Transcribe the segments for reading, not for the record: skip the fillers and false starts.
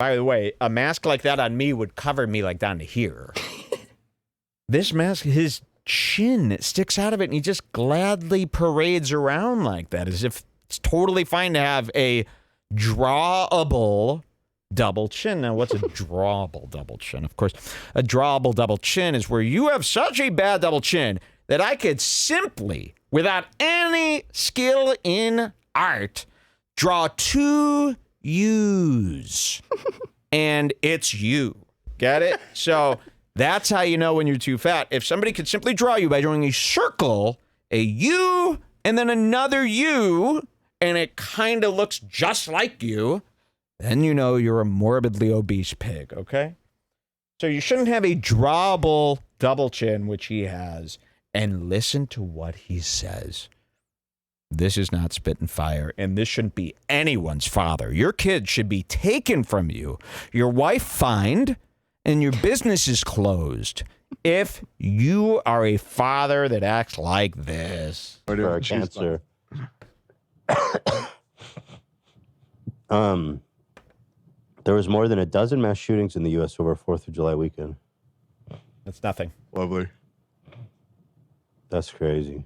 by the way, a mask like that on me would cover me like down to here. This mask, his chin sticks out of it, and he just gladly parades around like that, as if it's totally fine to have a drawable double chin. Now, what's a drawable double chin? Of course, a drawable double chin is where you have such a bad double chin that I could simply, without any skill in art, draw two U's, and it's you. Get it? So that's how you know when you're too fat. If somebody could simply draw you by drawing a circle, a U, and then another U, and it kind of looks just like you, then you know you're a morbidly obese pig, okay? So you shouldn't have a drawable double chin, which he has, and listen to what he says. This is not spit and fire, and this shouldn't be anyone's father. Your kid should be taken from you, your wife fined, and your business is closed if you are a father that acts like this. For our cancer. There was more than a dozen mass shootings in the U.S. over 4th of July weekend. That's nothing. Lovely. That's crazy.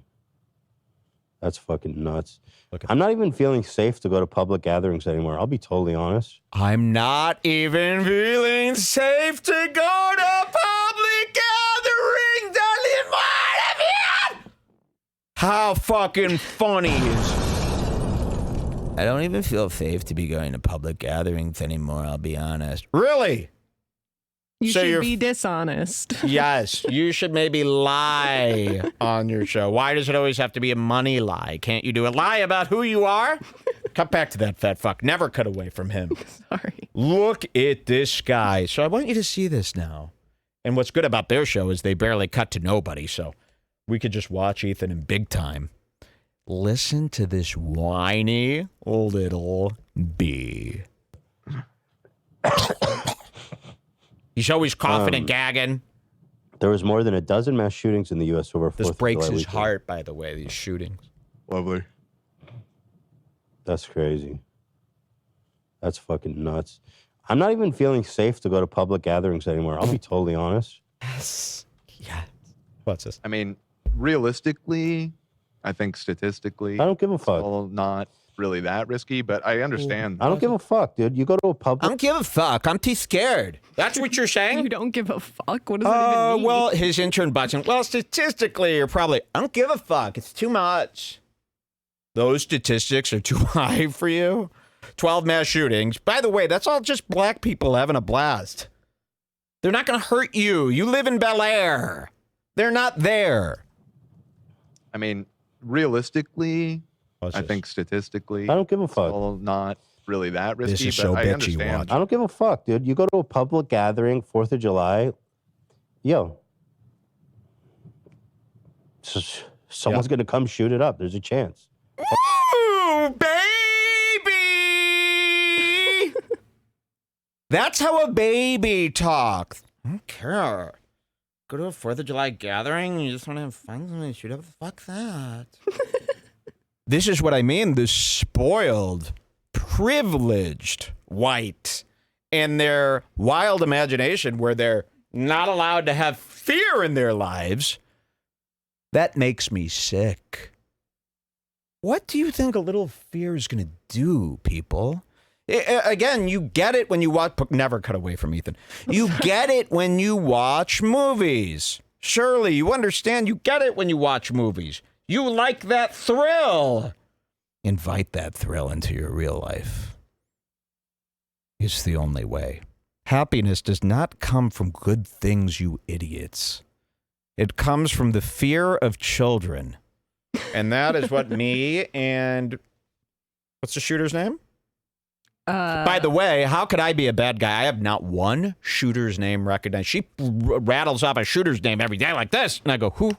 That's fucking nuts. I'm not even feeling safe to go to public gatherings anymore. I'll be totally honest. I'm not even feeling safe to go to public gatherings. How fucking funny is... I don't even feel safe to be going to public gatherings anymore, I'll be honest. Really? You should be dishonest. Yes, you should maybe lie on your show. Why does it always have to be a money lie? Can't you do a lie about who you are? Cut back to that fat fuck. Never cut away from him. Sorry. Look at this guy. So I want you to see this now. And what's good about their show is they barely cut to nobody, so we could just watch Ethan in big time. Listen to this whiny little bee. He's always coughing and gagging. There was more than a dozen mass shootings in the U.S. over 4th of July This breaks his weekend. heart, by the way, these shootings. Lovely. That's crazy. That's fucking nuts. I'm not even feeling safe to go to public gatherings anymore. I'll be totally honest. Yes. Yeah. What's this? I mean, realistically, I think statistically, I don't give a fuck. It's all not really that risky, but I understand. I don't give a fuck, dude. You go to a public... I don't give a fuck. I'm too scared. That's what you're saying? You don't give a fuck? What does that even mean? Well, his intern button. Well, statistically, you're probably... I don't give a fuck. It's too much. Those statistics are too high for you. 12 mass shootings. By the way, that's all just black people having a blast. They're not going to hurt you. You live in Bel Air. They're not there. I mean, realistically, I think statistically, I don't give a fuck. It's all not really that risky. This is but so I bitchy, understand. watch. I don't give a fuck, dude. You go to a public gathering, 4th of July, yo, someone's going to come shoot it up. There's a chance. Ooh, baby! That's how a baby talks. I don't care. Go to a 4th of July gathering, you just want to have fun and shoot up. Fuck that. This is what I mean. The spoiled, privileged white and their wild imagination where they're not allowed to have fear in their lives. That makes me sick. What do you think a little fear is going to do, people? Again, you get it when you watch... Never cut away from Ethan. You get it when you watch movies. Surely, you understand. You get it when you watch movies. You like that thrill. Invite that thrill into your real life. It's the only way. Happiness does not come from good things, you idiots. It comes from the fear of children. And that is what me and... What's the shooter's name? By the way, how could I be a bad guy? I have not one shooter's name recognized. She rattles off a shooter's name every day like this. And I go, who?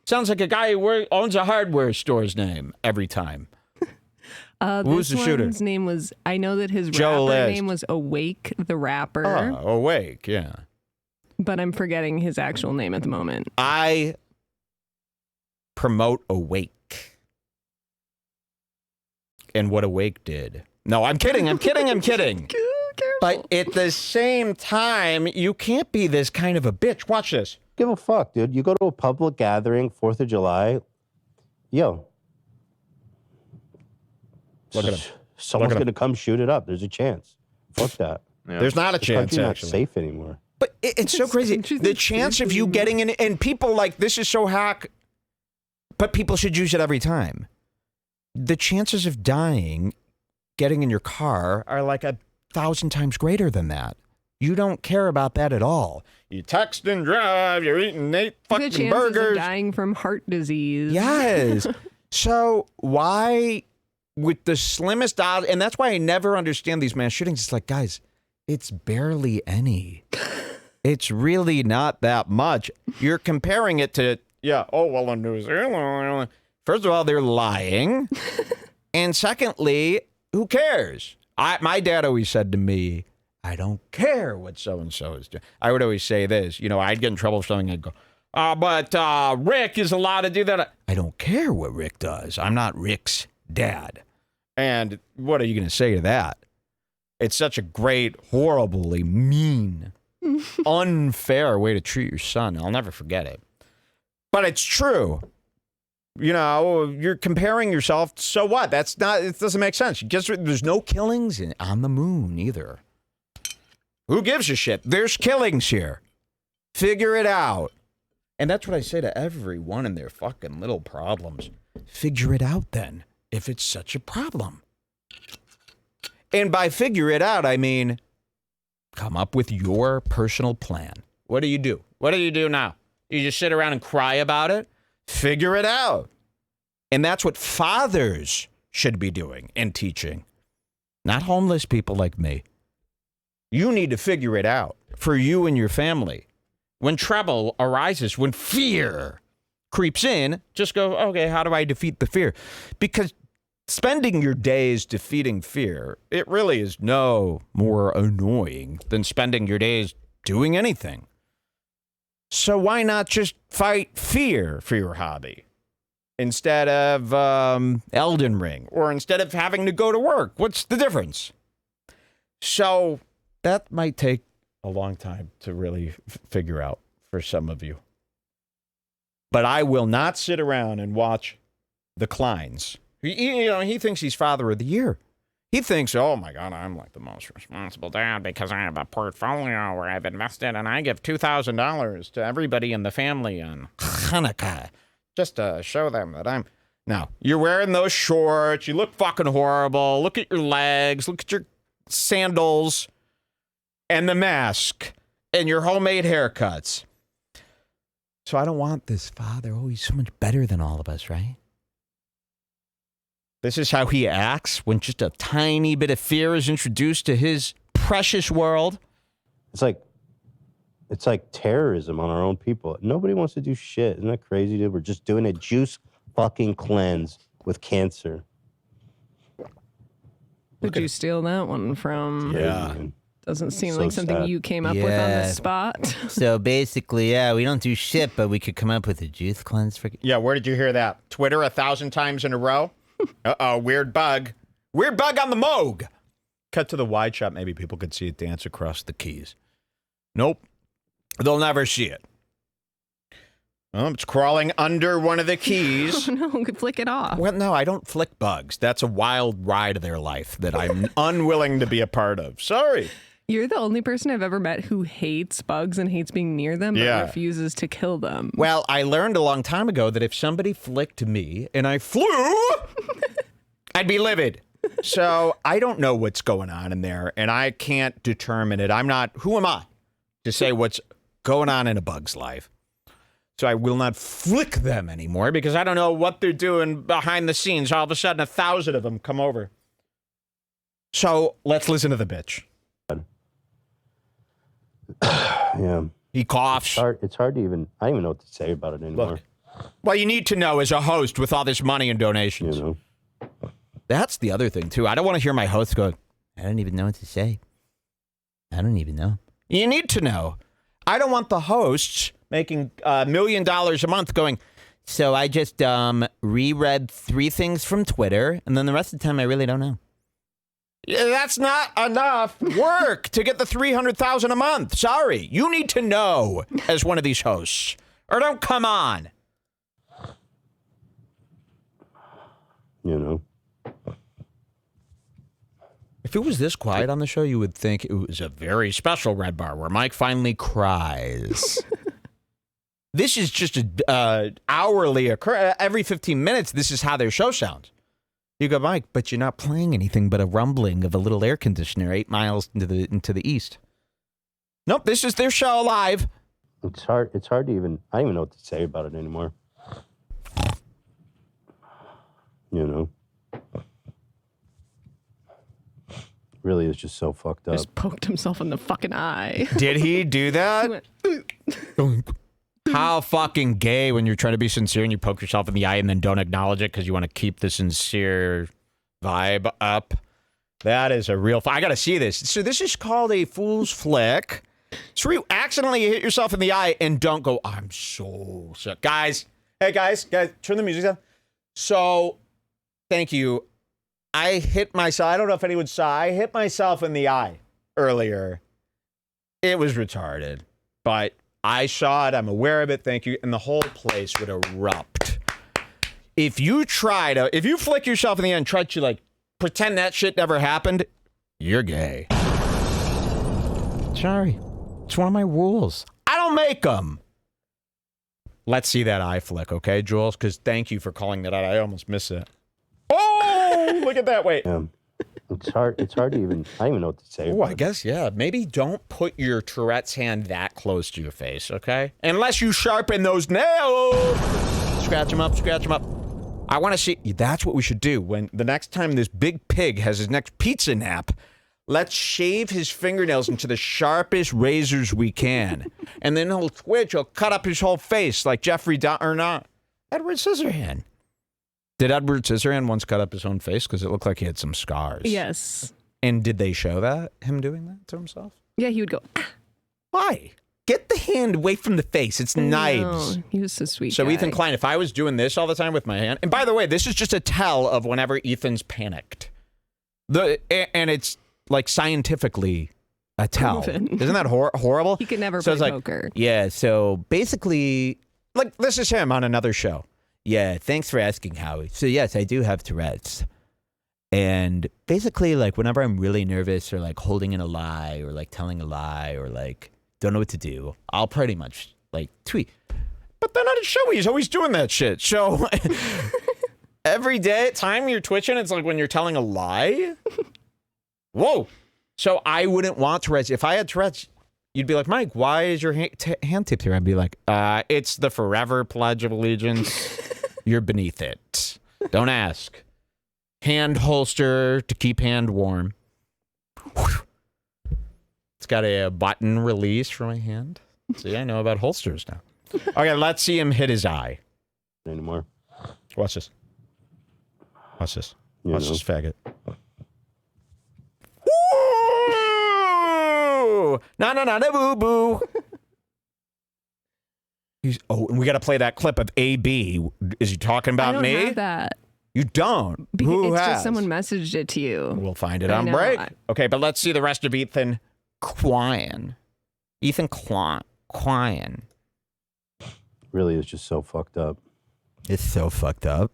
Sounds like a guy who owns a hardware store's name every time. Who's the shooter? His name was, I know that his Joe rapper List. name was Awake the Rapper. Oh, Awake, yeah. But I'm forgetting his actual name at the moment. I promote Awake. And what Awake did No, I'm kidding. I'm kidding. I'm kidding. Careful. But at the same time, you can't be this kind of a bitch. Watch this. Give a fuck, dude. You go to a public gathering, 4th of July, yo. Look at him. Someone's going to come shoot it up. There's a chance. Fuck that. Yeah. There's not a The chance, country's not actually. safe anymore. But it's so crazy. The chance of you getting in, and people like, this is so hack, but people should use it every time. The chances of dying, getting in your car, are like 1,000 times greater than that. You don't care about that at all. You text and drive, you're eating 8 The fucking chances burgers. of dying from heart disease. Yes. So why, with the slimmest odds, and that's why I never understand these mass shootings. It's like, guys, it's barely any. It's really not that much. You're comparing it to, in New Zealand. First of all, they're lying. And secondly, who cares? My dad always said to me, I don't care what so-and-so is doing. I would always say this, I'd get in trouble for something. I'd go, but Rick is allowed to do that. I don't care what Rick does. I'm not Rick's dad. And what are you going to say to that? It's such a great, horribly mean, unfair way to treat your son. I'll never forget it. But it's true. You're comparing yourself. So what? It doesn't make sense. There's no killings on the moon either. Who gives a shit? There's killings here. Figure it out. And that's what I say to everyone in their fucking little problems. Figure it out then, if it's such a problem. And by figure it out, I mean, come up with your personal plan. What do you do? What do you do now? You just sit around and cry about it? Figure it out. And that's what fathers should be doing and teaching. Not homeless people like me. You need to figure it out for you and your family. When trouble arises, when fear creeps in, just go, okay, how do I defeat the fear? Because spending your days defeating fear, it really is no more annoying than spending your days doing anything. So why not just fight fear for your hobby instead of Elden Ring, or instead of having to go to work? What's the difference? So that might take a long time to really figure out for some of you. But I will not sit around and watch the Kleins. He thinks he's father of the year. He thinks, oh my God, I'm like the most responsible dad because I have a portfolio where I've invested and I give $2,000 to everybody in the family on Hanukkah just to show them that I'm. Now, you're wearing those shorts. You look fucking horrible. Look at your legs. Look at your sandals and the mask and your homemade haircuts. So I don't want this father. Oh, he's so much better than all of us, right? This is how he acts when just a tiny bit of fear is introduced to his precious world. It's like terrorism on our own people. Nobody wants to do shit. Isn't that crazy, dude? We're just doing a juice fucking cleanse with cancer. Did you steal that one from? Yeah. Man. Doesn't seem So like something sad. you came up with on the spot. So basically, we don't do shit, but we could come up with a juice cleanse for. Yeah, where did you hear that? Twitter 1,000 times in a row? Uh-oh, weird bug. Weird bug on the Moog. Cut to the wide shot. Maybe people could see it dance across the keys. Nope. They'll never see it. Oh, it's crawling under one of the keys. Oh, no, flick it off. Well, no, I don't flick bugs. That's a wild ride of their life that I'm unwilling to be a part of. Sorry. You're the only person I've ever met who hates bugs and hates being near them, but refuses to kill them. Well, I learned a long time ago that if somebody flicked me and I flew, I'd be livid. So I don't know what's going on in there, and I can't determine it. Who am I to say what's going on in a bug's life? So I will not flick them anymore because I don't know what they're doing behind the scenes. All of a sudden, 1,000 of them come over. So let's listen to the bitch. Yeah. He coughs. It's hard to even. I don't even know what to say about it anymore. Look, well, you need to know as a host with all this money and donations. You know. That's the other thing, too. I don't want to hear my host go, I don't even know what to say. I don't even know. You need to know. I don't want the hosts making $1 million a month going, so I just reread 3 things from Twitter, and then the rest of the time I really don't know. Yeah, that's not enough work to get the $300,000 a month. Sorry, you need to know as one of these hosts, or don't come on. You know. If it was this quiet on the show, you would think it was a very special Red Bar where Mike finally cries. This is just a hourly occur. Every 15 minutes, this is how their show sounds. You go, Mike, but you're not playing anything but a rumbling of a little air conditioner 8 miles into the east. Nope, this is their show live. It's hard to even, I don't even know what to say about it anymore. You know. Really is just so fucked up. Just poked himself in the fucking eye. Did he do that? How fucking gay when you're trying to be sincere and you poke yourself in the eye and then don't acknowledge it because you want to keep the sincere vibe up. That is a real... I got to see this. So this is called a fool's flick. It's where you accidentally hit yourself in the eye and don't go, I'm so sick. Guys, hey guys, turn the music down. So, thank you. I hit myself. I don't know if anyone saw. I hit myself in the eye earlier. It was retarded, but I saw it. I'm aware of it. Thank you. And the whole place would erupt. If you flick yourself in the eye and try to like pretend that shit never happened, you're gay. Sorry. It's one of my rules. I don't make them. Let's see that eye flick, okay, Jules? Because thank you for calling that out. I almost missed it. Oh, look at that. Wait. It's hard to even, I don't even know what to say. Oh, I guess, yeah. Maybe don't put your Tourette's hand that close to your face, okay? Unless you sharpen those nails. Scratch them up, scratch them up. I want to see, that's what we should do. When the next time this big pig has his next pizza nap, let's shave his fingernails into the sharpest razors we can. And then he'll twitch, he'll cut up his whole face like Edward Scissorhand. Did Edward Scissorhand once cut up his own face? Because it looked like he had some scars. Yes. And did they show that? Him doing that to himself? Yeah, he would go, Why? Get the hand away from the face. It's knives. No, he was so sweet. So guy. Ethan Klein, if I was doing this all the time with my hand, and by the way, this is just a tell of whenever Ethan's panicked. And it's like scientifically a tell. Proven. Isn't that horrible? He could never So play it's like, poker. yeah, so basically, like this is him on another show. Yeah, thanks for asking, Howie. So yes, I do have Tourette's. And basically, like whenever I'm really nervous or like holding in a lie or like telling a lie or like don't know what to do, I'll pretty much like tweet. But then on a show, he's always doing that shit. So every time you're twitching, it's like when you're telling a lie. Whoa. So I wouldn't want Tourette's. If I had Tourette's, you'd be like, Mike, why is your hand tipped here? I'd be like, it's the forever Pledge of Allegiance. You're beneath it. Don't ask. Hand holster to keep hand warm. Whew. It's got a button release for my hand. See, I know about holsters now. Okay, let's see him hit his eye. Anymore. Watch this. Watch this. You Watch know. this faggot. Ooh! Na boo boo. And we got to play that clip of AB. Is he talking about I don't me? have that. You don't. Because Who it's has? just someone messaged it to you. We'll find it I on know. break. Okay, but let's see the rest of Ethan Klein. Ethan Klein. Really is just so fucked up. It's so fucked up.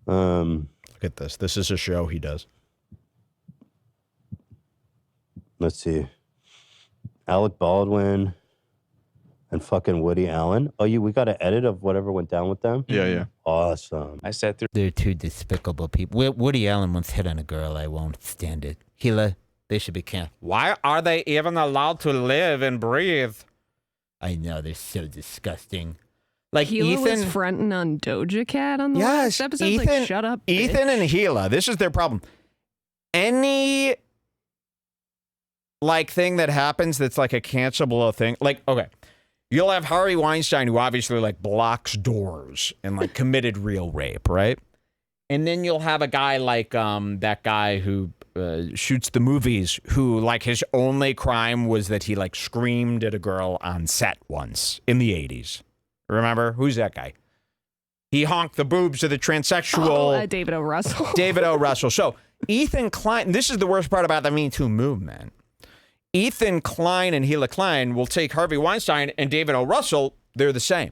Let's Look at this. This is a show he does. see. Alec Baldwin and fucking Woody Allen. Oh, we got an edit of whatever went down with them? Yeah. Awesome. I sat through. They're two despicable people. Woody Allen once hit on a girl. I won't stand it. Gila, they should be canceled. Why are they even allowed to live and breathe? I know, they're so disgusting. Like Gila was Ethan. fronting on Doja Cat on the Yes, last episode. Ethan. Like, shut up, Ethan bitch. and Gila. This is their problem. Any like thing that happens that's like a cancelable thing. Like, okay. You'll have Harvey Weinstein, who obviously like blocks doors and like committed real rape, right? And then you'll have a guy like that guy who shoots the movies, who like his only crime was that he like screamed at a girl on set once in the 80s. Remember? Who's that guy? He honked the boobs of the transsexual David O. Russell. David O. Russell. So Ethan Klein, this is the worst part about the Me Too movement. Ethan Klein and Gila Klein will take Harvey Weinstein and David O. Russell. They're the same.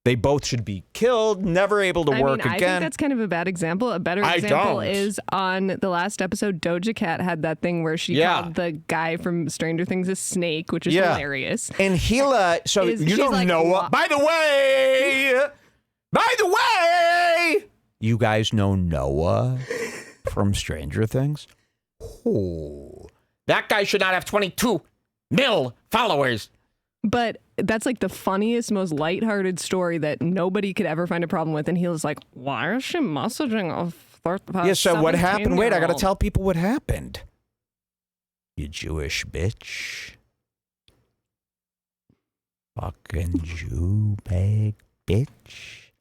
They both should be killed, never able to work again. I think that's kind of a bad example. A better example is on the last episode, Doja Cat had that thing where she called the guy from Stranger Things a snake, which is hilarious. And Gila, so you don't like, know. By the way, you guys know Noah from Stranger Things? Oh, that guy should not have 22 mil followers. But that's like the funniest, most lighthearted story that nobody could ever find a problem with. And he was like, why is she messaging a Yeah, so what happened? Wait, I got to tell people what happened. You Jewish bitch. Fucking Jew bag bitch.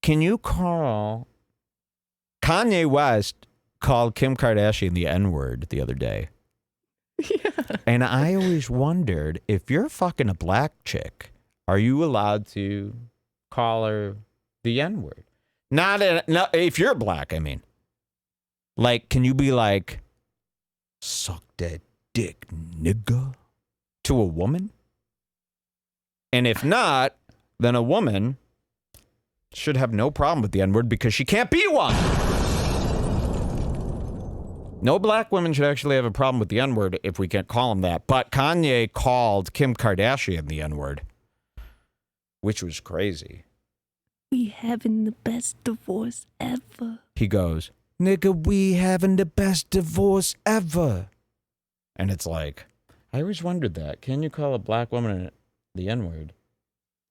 Can you call... Kanye West called Kim Kardashian the N-word the other day. Yeah. And I always wondered, if you're fucking a black chick, are you allowed to call her the N-word? Not if you're black, I mean. Like, can you be like, suck that dick, nigga, to a woman? And if not, then a woman should have no problem with the N-word because she can't be one. No black women should actually have a problem with the N-word if we can't call them that. But Kanye called Kim Kardashian the N-word, which was crazy. We having the best divorce ever. He goes, nigga, we having the best divorce ever. And it's like, I always wondered that. Can you call a black woman the N-word?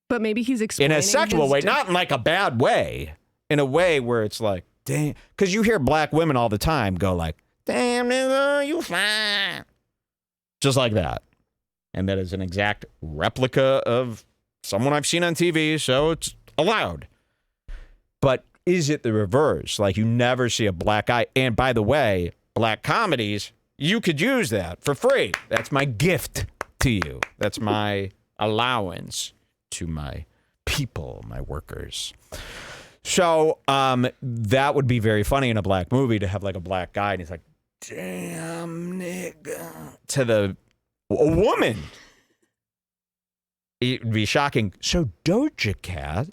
But maybe he's explaining in a sexual way, not in like a bad way. In a way where it's like, damn. Because you hear black women all the time go like, damn, nigga, you fine. Just like that. And that is an exact replica of someone I've seen on TV, so it's allowed. But is it the reverse? Like, you never see a black guy. And by the way, black comedies, you could use that for free. That's my gift to you. That's my allowance to my people, my workers. So that would be very funny in a black movie to have like a black guy and he's like, damn, nigga, to a woman. It would be shocking. So Doja Cat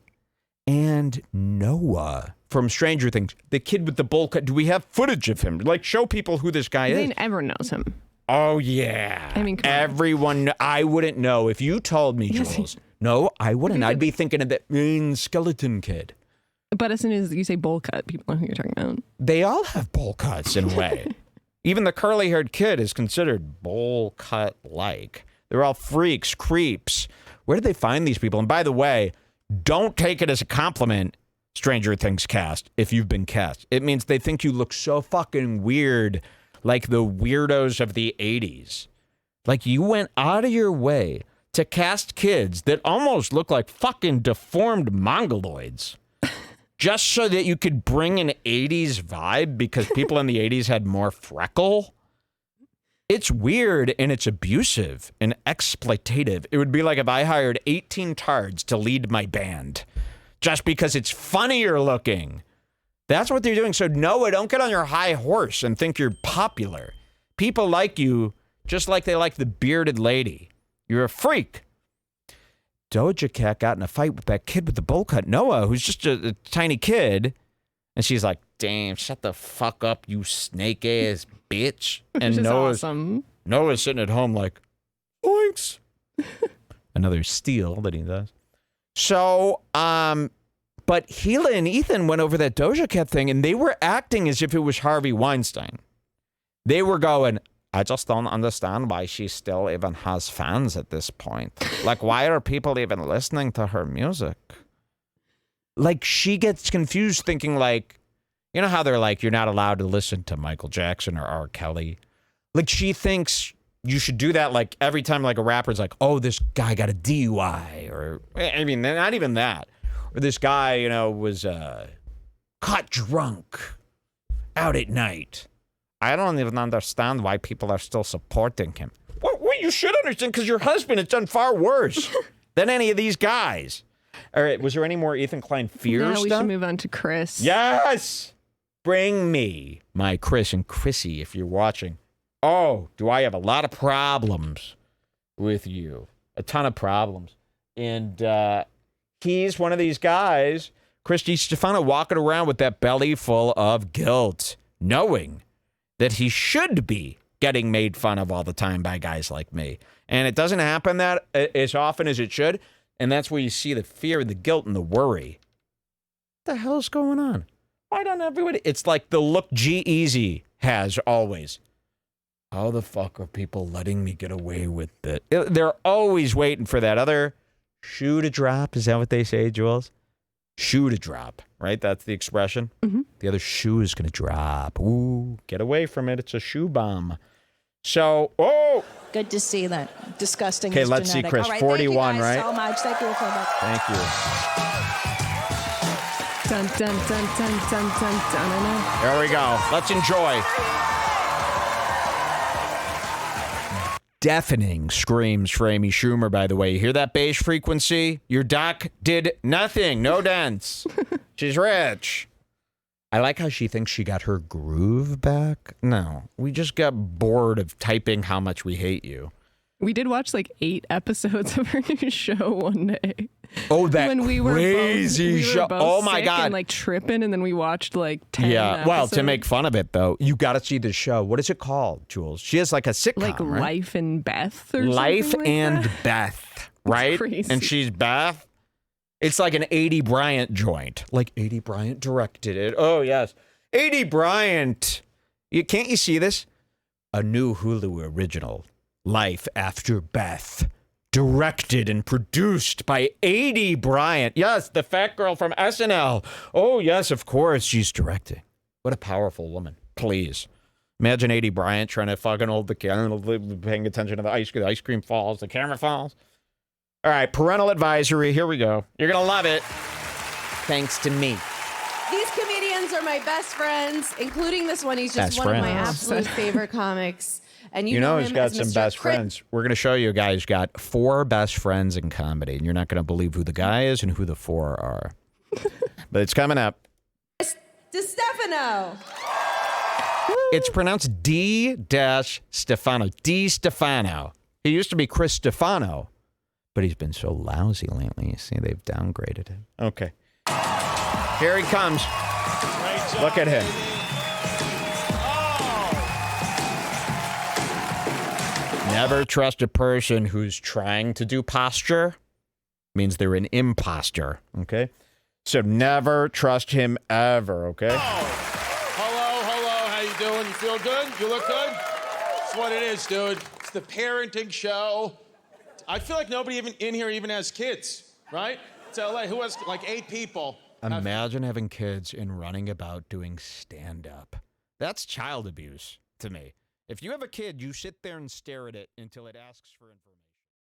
and Noah from Stranger Things, the kid with the bowl cut, do we have footage of him? Like, show people who this guy is. Everyone knows him. Oh, yeah. I mean, everyone, I wouldn't know. If you told me, Jules, no, I wouldn't. I'd be thinking of that mean skeleton kid. But as soon as you say bowl cut, people know who you're talking about. They all have bowl cuts in a way. Even the curly-haired kid is considered bowl cut-like. They're all freaks, creeps. Where did they find these people? And by the way, don't take it as a compliment, Stranger Things cast, if you've been cast. It means they think you look so fucking weird, like the weirdos of the 80s. Like, you went out of your way to cast kids that almost look like fucking deformed mongoloids. Just so that you could bring an 80s vibe because people in the 80s had more freckle. It's weird and it's abusive and exploitative. It would be like if I hired 18 tards to lead my band just because it's funnier looking. That's what they're doing. So Noah, don't get on your high horse and think you're popular. People like you just like they like the bearded lady. You're a freak. Doja Cat got in a fight with that kid with the bowl cut, Noah, who's just a tiny kid. And she's like, damn, shut the fuck up, you snake ass bitch. And Noah's sitting at home like, oinks. Another steal that he does. So, but Gila and Ethan went over that Doja Cat thing and they were acting as if it was Harvey Weinstein. They were going, I just don't understand why she still even has fans at this point. Like, why are people even listening to her music? Like, she gets confused thinking like, you know how they're like, you're not allowed to listen to Michael Jackson or R. Kelly. Like, she thinks you should do that like every time like a rapper's like, oh, this guy got a DUI. Or, I mean, not even that. Or this guy, you know, was caught drunk out at night. I don't even understand why people are still supporting him. Well, you should understand because your husband has done far worse than any of these guys. All right, was there any more Ethan Klein fear stuff? We should move on to Chris. Yes! bring me my Chris and Chrissy if you're watching. Oh, do I have a lot of problems with you? A ton of problems. And he's one of these guys, Chris Stefano, walking around with that belly full of guilt, knowing that he should be getting made fun of all the time by guys like me. And it doesn't happen that as often as it should. And that's where you see the fear, the guilt, and the worry. What the hell's going on? Why don't everybody? It's like the look G-Eazy has always. How the fuck are people letting me get away with it? They're always waiting for that other shoe to drop. Is that what they say, Jules? Shoe to drop, right? That's the expression. Mm-hmm. The other shoe is going to drop. Ooh, get away from it. It's a shoe bomb. So, oh. Good to see that. Disgusting. Okay, let's genetic. see, Chris. Right, 41, thank you guys right? so much. Thank you so much. Thank you. Dun, dun, dun, dun, dun, dun, dun. There we go. Let's enjoy. Deafening screams for Amy Schumer, by the way. You hear that bass frequency? Your doc did nothing. No dents. She's rich. I like how she thinks she got her groove back. No, we just got bored of typing how much we hate you. We did watch like 8 episodes of her new show one day. Oh, that when we crazy were show. both Oh, my sick God. And like tripping, and then we watched like 10 Yeah, episodes. well, to make fun of it, though, you got to see the show. What is it called, Jules? She has like a sitcom, like right? Life and Beth or Life something like and that. Beth, right? Crazy. And she's Beth. It's like an 80 Bryant joint. Like 80 Bryant directed it. Oh, yes. 80 Bryant. Can't you see this? A new Hulu original, Life After Beth. Directed and produced by 80 Bryant. Yes, the fat girl from SNL. Oh, yes, of course, she's directing. What a powerful woman. Please. Imagine 80 Bryant trying to fucking hold the camera, paying attention to the ice cream falls, the camera falls. All right, parental advisory. Here we go. You're going to love it. Thanks to me. These comedians are my best friends, including this one. He's just Best one of my friends. absolute favorite comics. And You know him he's got as some Mr. best friends. We're going to show you a guy who's got 4 best friends in comedy, and you're not going to believe who the guy is and who the 4 are. But it's coming up. DeStefano. It's pronounced D-Stefano. D. Stefano. He used to be Chris Stefano, but he's been so lousy lately. You see, they've downgraded him. Okay. Here he comes. Look at him. Never trust a person who's trying to do posture. Means they're an imposter, okay? So never trust him ever, okay? Hello. How you doing? You feel good? You look good? That's what it is, dude. It's the parenting show. I feel like nobody even in here even has kids, right? It's LA. Who has like 8 people? Imagine having kids and running about doing stand-up. That's child abuse to me. If you have a kid, you sit there and stare at it until it asks for information.